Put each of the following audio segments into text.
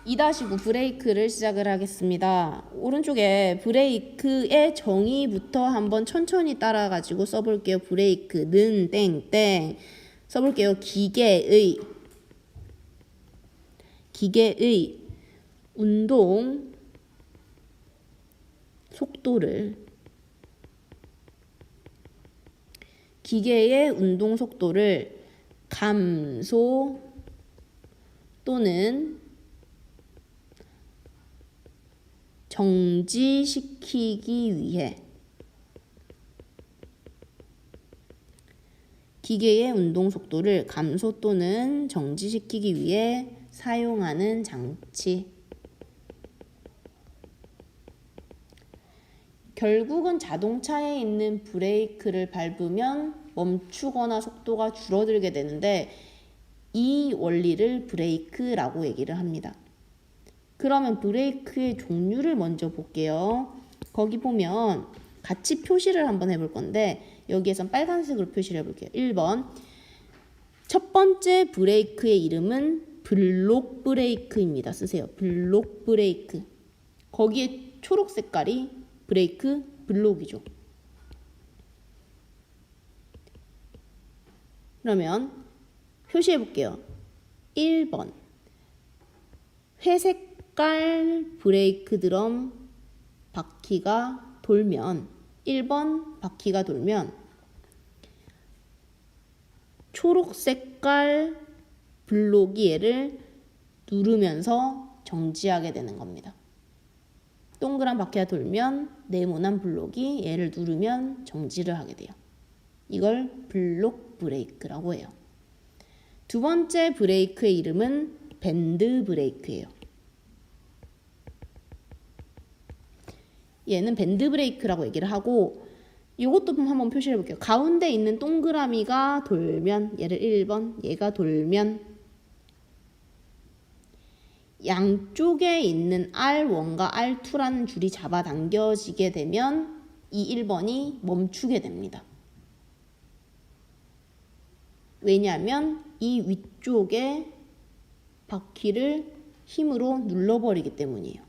2-9 브레이크를 시작을 하겠습니다. 오른쪽에 브레이크의 정의부터 한번 천천히 따라가지고 써볼게요. 브레이크는 땡땡 써볼게요. 기계의 운동 속도를 기계의 운동 속도를 감소 또는 정지시키기 위해 기계의 운동 속도를 감소 또는 정지시키기 위해 사용하는 장치. 결국은 자동차에 있는 브레이크를 밟으면 멈추거나 속도가 줄어들게 되는데 이 원리를 브레이크라고 얘기를 합니다. 그러면 브레이크의 종류를 먼저 볼게요. 거기 보면 같이 표시를 한번 해볼 건데 여기에선 빨간색으로 표시를 해볼게요. 1번 첫 번째 브레이크의 이름은 블록 브레이크입니다. 쓰세요. 블록 브레이크. 거기에 초록 색깔이 브레이크 블록이죠. 그러면 표시해 볼게요. 1번 회색 색깔 브레이크 드럼 바퀴가 돌면 1번 바퀴가 돌면 초록 색깔 블록이 얘를 누르면서 정지하게 되는 겁니다. 동그란 바퀴가 돌면 네모난 블록이 얘를 누르면 정지를 하게 돼요. 이걸 블록 브레이크라고 해요. 두 번째 브레이크의 이름은 밴드 브레이크예요. 얘는 밴드 브레이크라고 얘기를 하고 이것도 한번 표시해 볼게요. 가운데 있는 동그라미가 돌면 얘를 1번 얘가 돌면 양쪽에 있는 R1과 R2라는 줄이 잡아당겨지게 되면 이 1번이 멈추게 됩니다. 왜냐하면 이 위쪽에 바퀴를 힘으로 눌러버리기 때문이에요.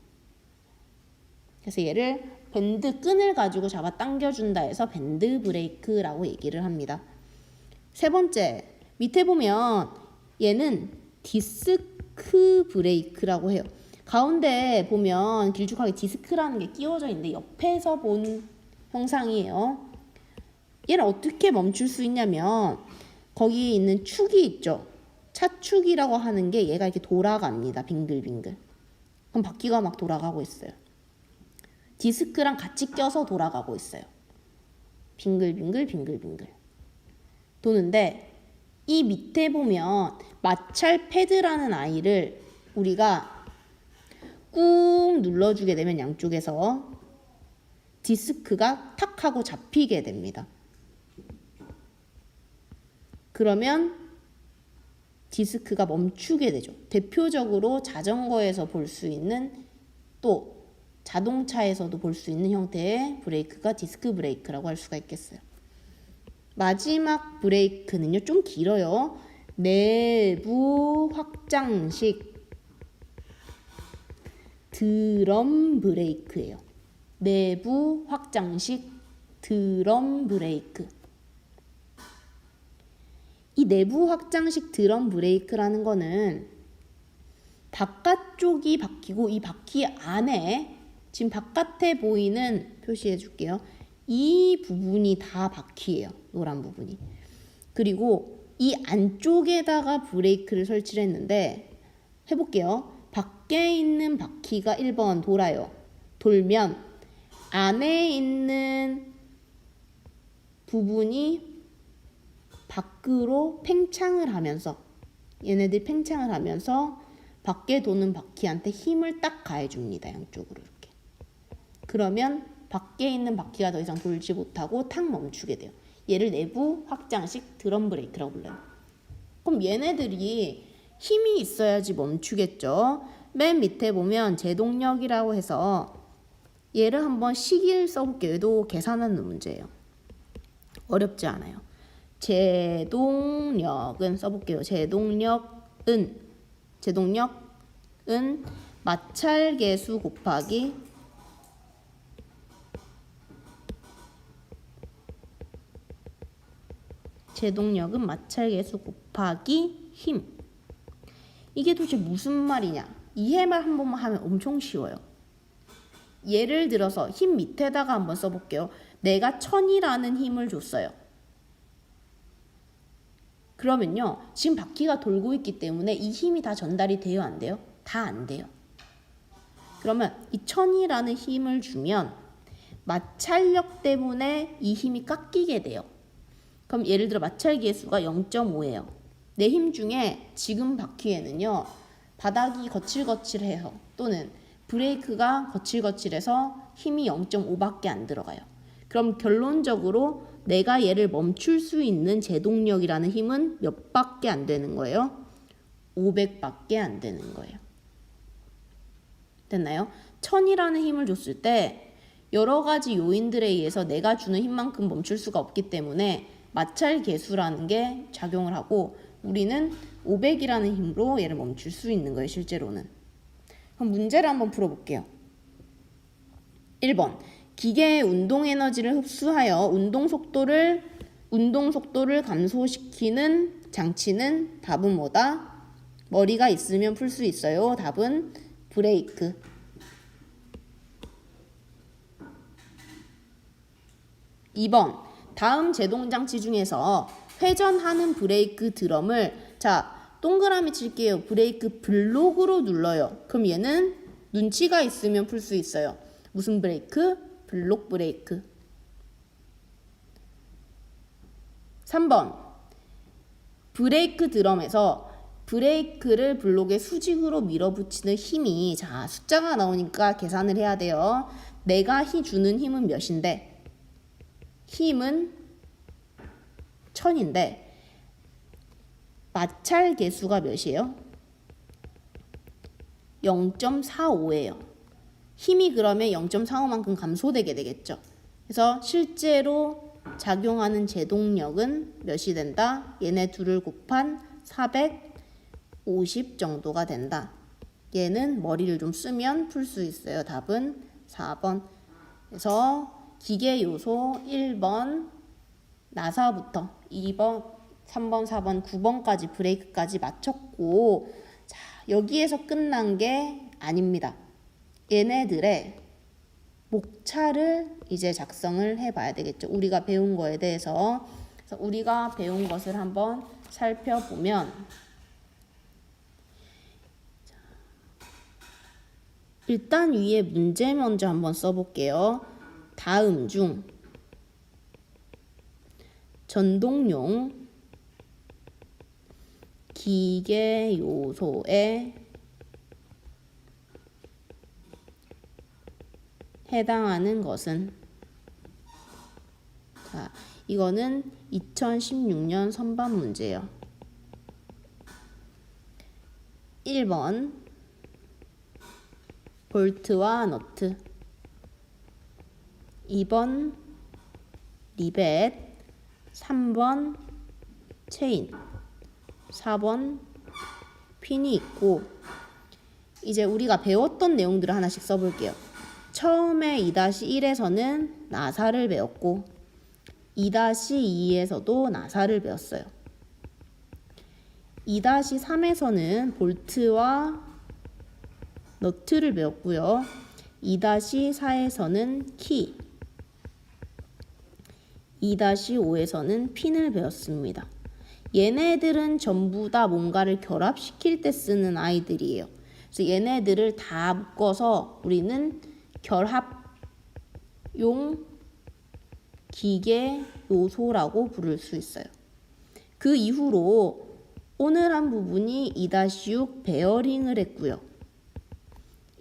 그래서 얘를 밴드 끈을 가지고 잡아 당겨준다 해서 밴드 브레이크라고 얘기를 합니다. 세 번째, 밑에 보면 얘는 디스크 브레이크라고 해요. 가운데 보면 길쭉하게 디스크라는 게 끼워져 있는데 옆에서 본 형상이에요. 얘를 어떻게 멈출 수 있냐면 거기 있는 축이 있죠. 차축이라고 하는 게 얘가 이렇게 돌아갑니다. 빙글빙글. 그럼 바퀴가 막 돌아가고 있어요. 디스크랑 같이 껴서 돌아가고 있어요. 빙글빙글 빙글빙글 도는데 이 밑에 보면 마찰 패드라는 아이를 우리가 꾹 눌러주게 되면 양쪽에서 디스크가 탁 하고 잡히게 됩니다. 그러면 디스크가 멈추게 되죠. 대표적으로 자전거에서 볼 수 있는 또 자동차에서도 볼 수 있는 형태의 브레이크가 디스크 브레이크라고 할 수가 있겠어요. 마지막 브레이크는요, 좀 길어요. 내부 확장식 드럼 브레이크예요. 내부 확장식 드럼 브레이크. 이 내부 확장식 드럼 브레이크라는 거는 바깥쪽이 바퀴고 이 바퀴 안에 지금 바깥에 보이는 표시해 줄게요. 이 부분이 다 바퀴예요. 노란 부분이. 그리고 이 안쪽에다가 브레이크를 설치를 했는데 해볼게요. 밖에 있는 바퀴가 1번 돌아요. 돌면 안에 있는 부분이 밖으로 팽창을 하면서 얘네들이 팽창을 하면서 밖에 도는 바퀴한테 힘을 딱 가해줍니다. 양쪽으로 이렇게. 그러면 밖에 있는 바퀴가 더 이상 돌지 못하고 탁 멈추게 돼요. 얘를 내부 확장식 드럼 브레이크라고 불러요. 그럼 얘네들이 힘이 있어야지 멈추겠죠. 맨 밑에 보면 제동력이라고 해서 얘를 한번 식을 써볼게요. 얘도 계산하는 문제예요. 어렵지 않아요. 제동력은 써볼게요. 제동력은 마찰 계수 곱하기 제동력은 마찰 계수 곱하기 힘. 이게 도대체 무슨 말이냐? 이해만 한 번만 하면 엄청 쉬워요. 예를 들어서 힘 밑에다가 한번 써볼게요. 내가 1000이라는 힘을 줬어요. 그러면요, 지금 바퀴가 돌고 있기 때문에 이 힘이 다 전달이 돼요, 안 돼요? 다 안 돼요. 그러면 이 1000이라는 힘을 주면 마찰력 때문에 이 힘이 깎이게 돼요. 그럼 예를 들어 마찰 계수가 0.5예요. 내 힘 중에 지금 바퀴에는요, 바닥이 거칠거칠해서 또는 브레이크가 거칠거칠해서 힘이 0.5밖에 안 들어가요. 그럼 결론적으로 내가 얘를 멈출 수 있는 제동력이라는 힘은 몇 밖에 안 되는 거예요? 500밖에 안 되는 거예요. 됐나요? 1000이라는 힘을 줬을 때 여러 가지 요인들에 의해서 내가 주는 힘만큼 멈출 수가 없기 때문에 마찰 계수라는 게 작용을 하고 우리는 500이라는 힘으로 얘를 멈출 수 있는 거예요, 실제로는. 그럼 문제를 한번 풀어볼게요. 1번. 기계의 운동 에너지를 흡수하여 운동 속도를 감소시키는 장치는 답은 뭐다? 머리가 있으면 풀 수 있어요. 답은 브레이크. 2번. 다음 제동장치 중에서 회전하는 브레이크 드럼을 동그라미 칠게요. 브레이크 블록으로 눌러요. 그럼 얘는 눈치가 있으면 풀 수 있어요. 무슨 브레이크? 블록 브레이크. 3번. 브레이크 드럼에서 브레이크를 블록에 수직으로 밀어붙이는 힘이 숫자가 나오니까 계산을 해야 돼요. 내가 주는 힘은 몇인데? 힘은 1000인데 마찰 계수가 몇이에요? 0.45예요. 힘이 그러면 0.45만큼 감소되게 되겠죠. 그래서 실제로 작용하는 제동력은 몇이 된다? 얘네 둘을 곱한 450 정도가 된다. 얘는 머리를 좀 쓰면 풀 수 있어요. 답은 4번. 그래서 기계 요소 1번 나사부터 2번, 3번, 4번, 9번까지 브레이크까지 마쳤고 여기에서 끝난 게 아닙니다. 얘네들의 목차를 이제 작성을 해봐야 되겠죠. 우리가 배운 거에 대해서. 그래서 우리가 배운 것을 한번 살펴보면 일단 위에 문제 먼저 한번 써볼게요. 다음 중 전동용 기계 요소에 해당하는 것은 이거는 2016년 선반 문제예요. 1번 볼트와 너트 2번 리벳 3번 체인 4번 핀이 있고 이제 우리가 배웠던 내용들을 하나씩 써볼게요. 처음에 2-1에서는 나사를 배웠고 2-2에서도 나사를 배웠어요. 2-3에서는 볼트와 너트를 배웠고요. 2-4에서는 키 2-5에서는 핀을 배웠습니다. 얘네들은 전부 다 뭔가를 결합시킬 때 쓰는 아이들이에요. 그래서 얘네들을 다 묶어서 우리는 결합용 기계 요소라고 부를 수 있어요. 그 이후로 오늘 한 부분이 2-6 베어링을 했고요.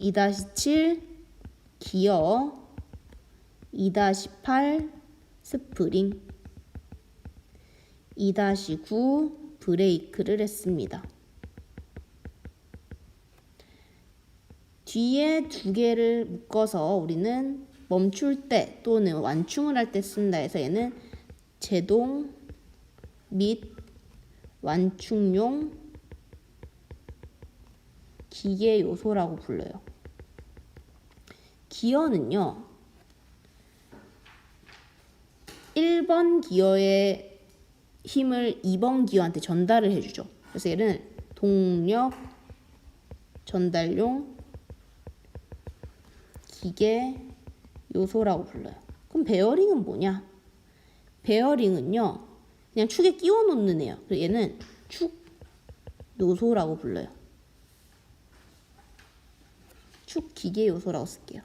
2-7 기어, 2-8 스프링, 2-9 브레이크를 했습니다. 뒤에 두 개를 묶어서 우리는 멈출 때 또는 완충을 할 때 쓴다 해서 얘는 제동 및 완충용 기계 요소라고 불러요. 기어는요, 1번 기어의 힘을 2번 기어한테 전달을 해주죠. 그래서 얘는 동력 전달용 기계 요소라고 불러요. 그럼 베어링은 뭐냐? 베어링은요, 그냥 축에 끼워 놓는 애요. 그래서 얘는 축 요소라고 불러요. 축 기계 요소라고 쓸게요.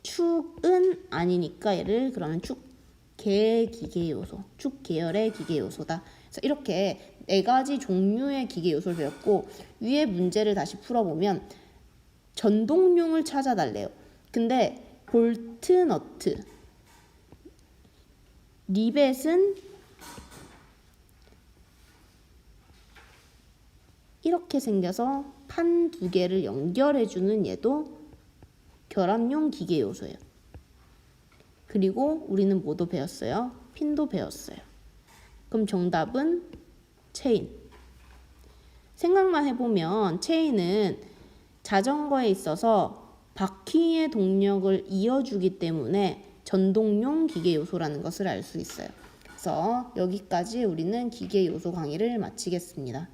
축은 아니니까 얘를 그러면 축계 기계 요소, 축 계열의 기계 요소다. 그래서 이렇게 4가지 종류의 기계 요소를 배웠고, 위에 문제를 다시 풀어보면 전동용을 찾아달래요. 근데 볼트, 너트, 리벳은 이렇게 생겨서 판 2개를 연결해주는 얘도 결합용 기계 요소예요. 그리고 우리는 뭐도 배웠어요? 핀도 배웠어요. 그럼 정답은 체인. 생각만 해보면 체인은 자전거에 있어서 바퀴의 동력을 이어주기 때문에 전동용 기계 요소라는 것을 알 수 있어요. 그래서 여기까지 우리는 기계 요소 강의를 마치겠습니다.